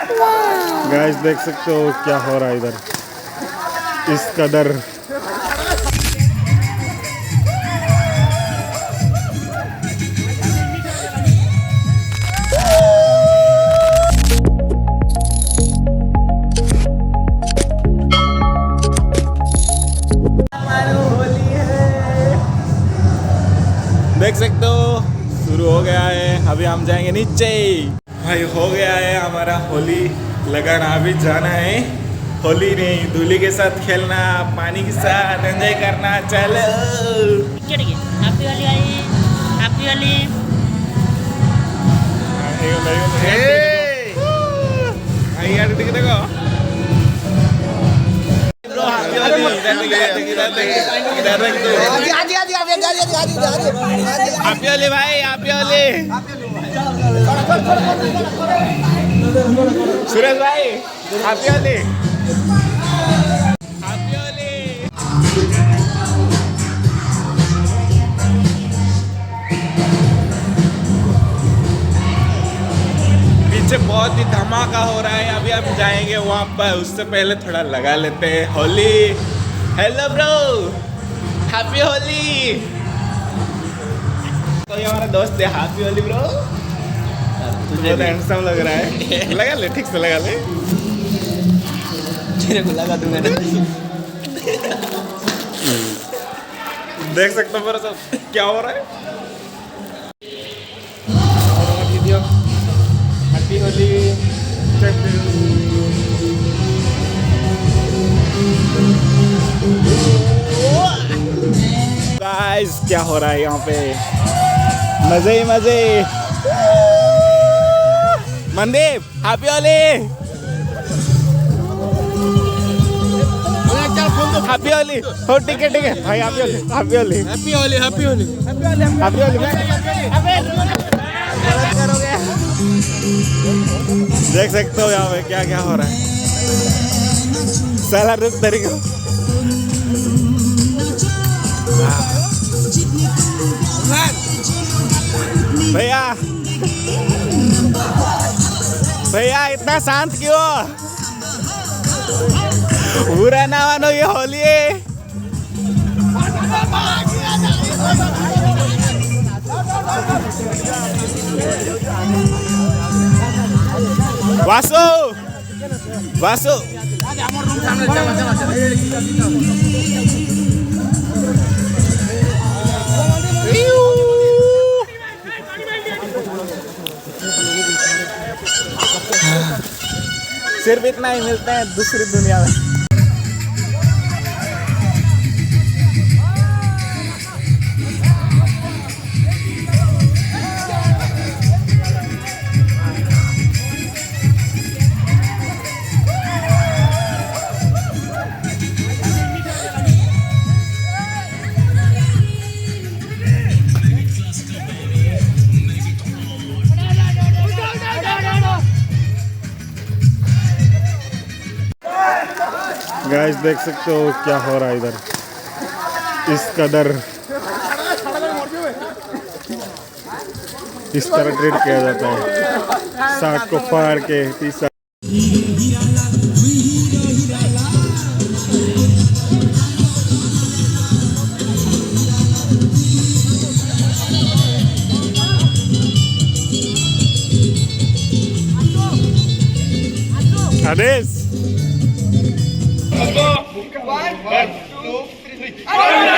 Guys देख सकते हो क्या हो रहा है इधर इस कदर। देख सकते हो शुरू हो गया है। अभी हम जाएंगे नीचे। भाई हो गया है हमारा होली लगाना। अभी जाना है होली नहीं धूली के साथ खेलना, पानी के साथ एंजॉय करना। चलो हैप्पी होली आई, हैप्पी होली। देखो हैप्पी होली भाई, हैप्पी होली। सुरेश भाई हैप्पी होली, हैप्पी होली। पीछे बहुत ही धमाका हो रहा है। अभी हम जाएंगे वहाँ पर, उससे पहले थोड़ा लगा लेते हैं Holi. Hello bro, happy Holi. तो ये हमारा दोस्त है, हैप्पी होली ब्रो। बहुत हैंडसम लग रहा है। लगा ले, ठीक से लगा ले। तेरे को लगा दूंगा ना। देख सकते हो मेरे साथ क्या हो रहा है। हैप्पी होली। गाइस क्या हो रहा है यहाँ पे, मजे ही मजे। Mandeep happy Holi, happy Holi. हो ठीक है भाई, happy Holi, happy Holi, happy Holi, happy Holi, happy Holi. देख सकते हो यहाँ पे क्या क्या हो रहा है। साला रुक तरीके भैया, भैया इतना शांत क्यों? बुरा ना मानो, ये होली है। वासु वासु सिर्फ इतना ही मिलता है दूसरी दुनिया में। गाइस देख सकते हो क्या हो रहा है इधर इस कदर। इस तरह ट्रीट किया जाता है, शर्ट को फाड़ के टी शर्ट। आदेश 1 2 3